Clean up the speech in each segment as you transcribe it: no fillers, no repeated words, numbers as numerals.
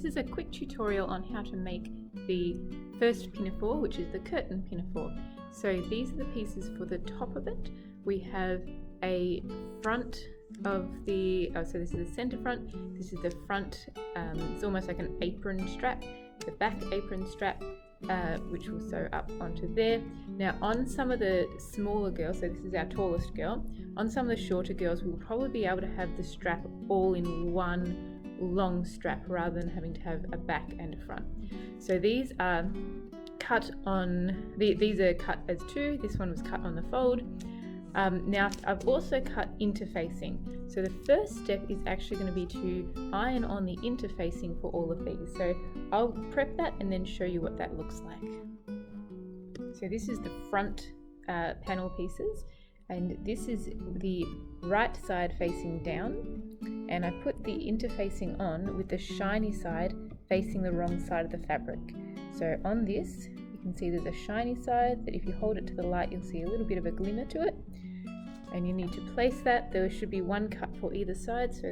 is a quick tutorial on how to make the first pinafore, which is the curtain pinafore. So these are the pieces for the top of it. We have a front of the, so this is the center front, this is the front, it's almost like an apron strap, the back apron strap, which will sew up onto there. Now on some of the smaller girls, so this is our tallest girl, on some of the shorter girls we'll probably be able to have the strap all in one long strap rather than having to have a back and a front. So these are cut on, these are cut as two, this one was cut on the fold. Now I've also cut interfacing. So the first step is actually going to be to iron on the interfacing for all of these. So I'll prep that and then show you what that looks like. So this is the front panel pieces, and this is the right side facing down, and I put the interfacing on with the shiny side facing the wrong side of the fabric. So on this you can see there's a shiny side that if you hold it to the light you'll see a little bit of a glimmer to it, and you need to place that. There should be one cut for either side, so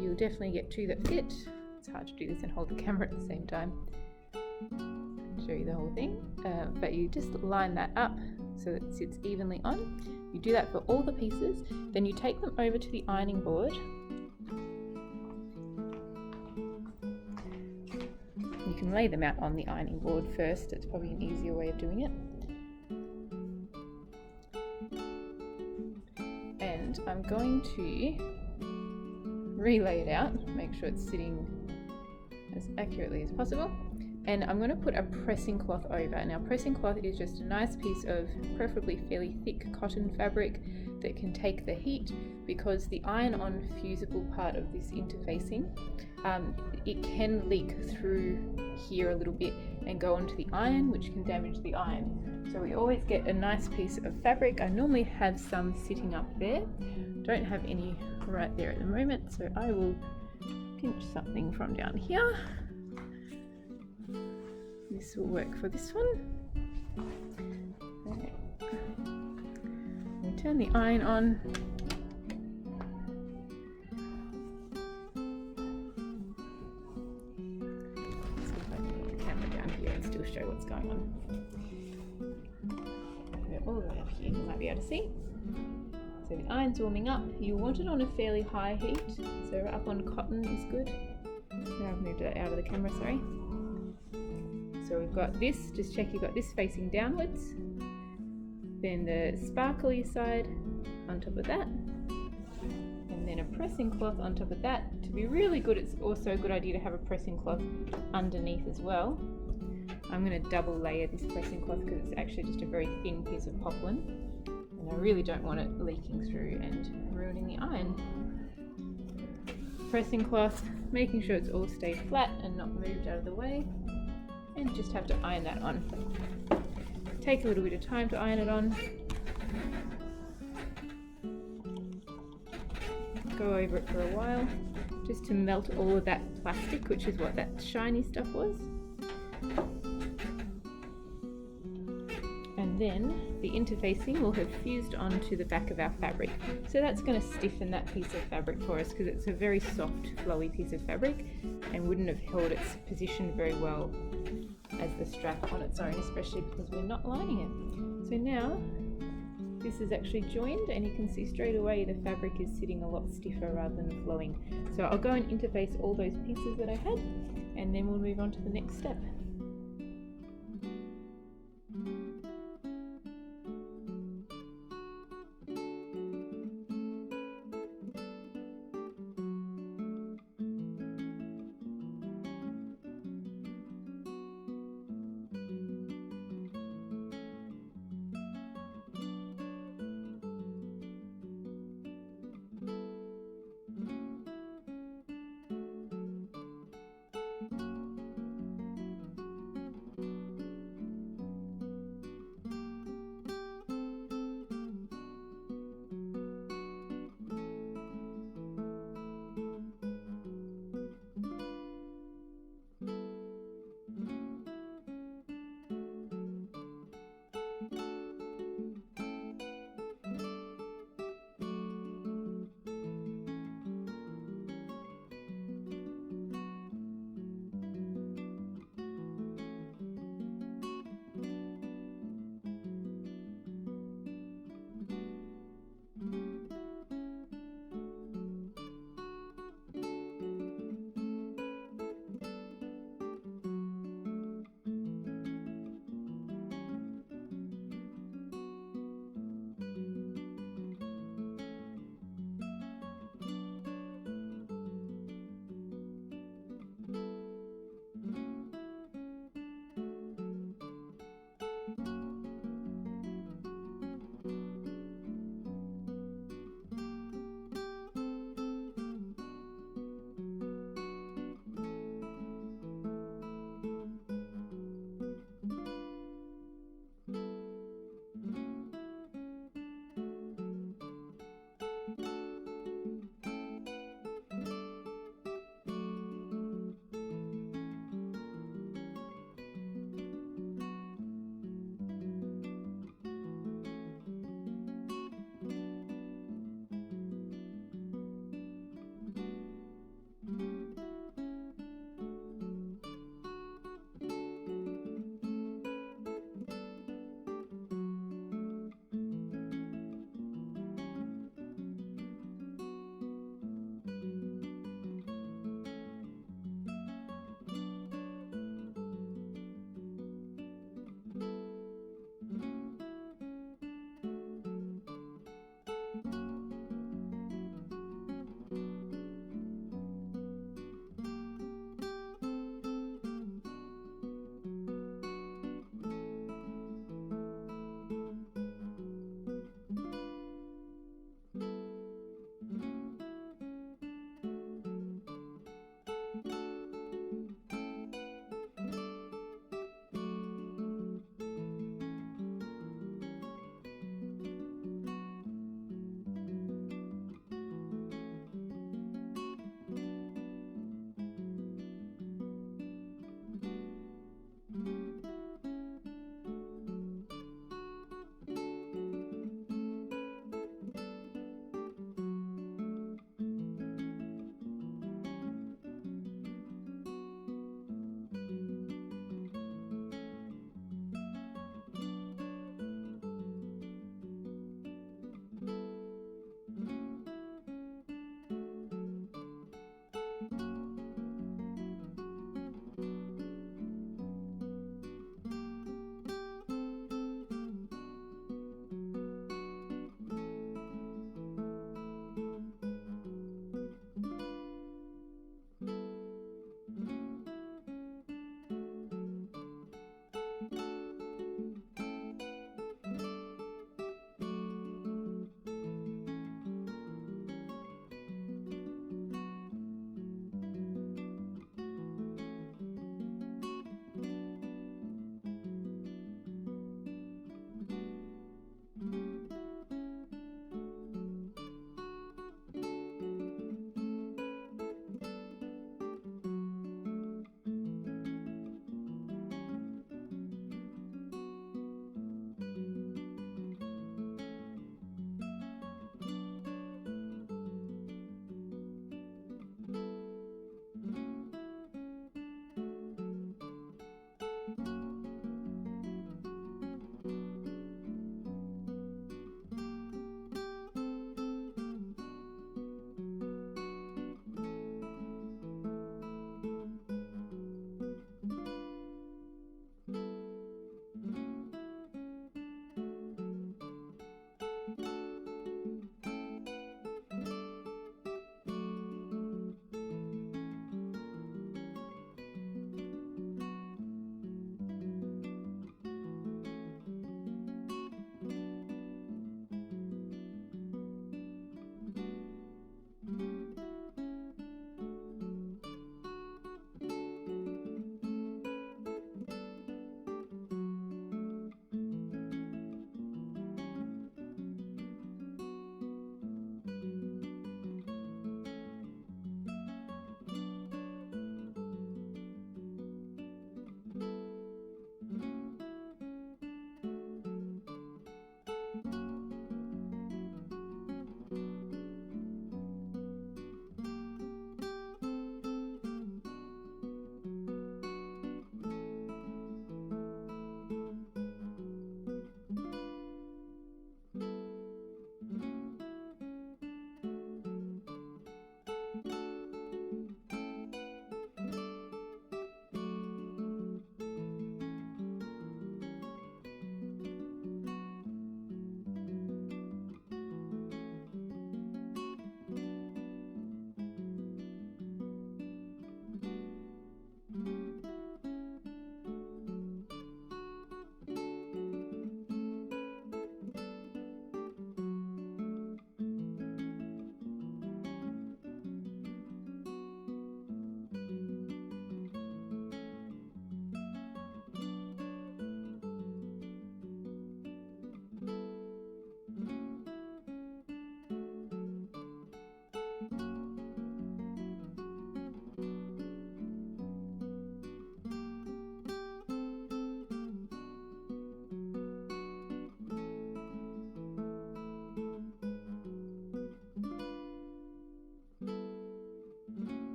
you'll definitely get two that fit. It's hard to do this and hold the camera at the same time. I'll show you the whole thing, but you just line that up so that it sits evenly on. You do that for all the pieces, then you take them over to the ironing board. You can lay them out on the ironing board first, it's probably an easier way of doing it. And I'm going to relay it out, make sure it's sitting as accurately as possible. And I'm going to put a pressing cloth over. Now pressing cloth is just a nice piece of preferably fairly thick cotton fabric that can take the heat, because the iron-on fusible part of this interfacing, it can leak through here a little bit and go onto the iron, which can damage the iron. So we always get a nice piece of fabric. I normally have some sitting up there. Don't have any right there at the moment, so I will pinch something from down here. This will work for this one. Okay. We turn the iron on. Let's see if I can put the camera down here and still show what's going on. All the way up here, you might be able to see. So the iron's warming up. You want it on a fairly high heat, so up on cotton is good. Now I've moved that out of the camera, sorry. So we've got this, just check you've got this facing downwards, then the sparkly side on top of that, and then a pressing cloth on top of that. To be really good, it's also a good idea to have a pressing cloth underneath as well. I'm going to double layer this pressing cloth because it's actually just a very thin piece of poplin, and I really don't want it leaking through and ruining the iron. Pressing cloth, making sure it's all stayed flat and not moved out of the way. And just have to iron that on. Take a little bit of time to iron it on. Go over it for a while, just to melt all of that plastic, which is what that shiny stuff was. And then the interfacing will have fused onto the back of our fabric. So that's going to stiffen that piece of fabric for us, because it's a very soft, flowy piece of fabric and wouldn't have held its position very well as the strap on its own, especially because we're not lining it. So now this is actually joined, and you can see straight away the fabric is sitting a lot stiffer rather than flowing. So I'll go and interface all those pieces that I had, and then we'll move on to the next step.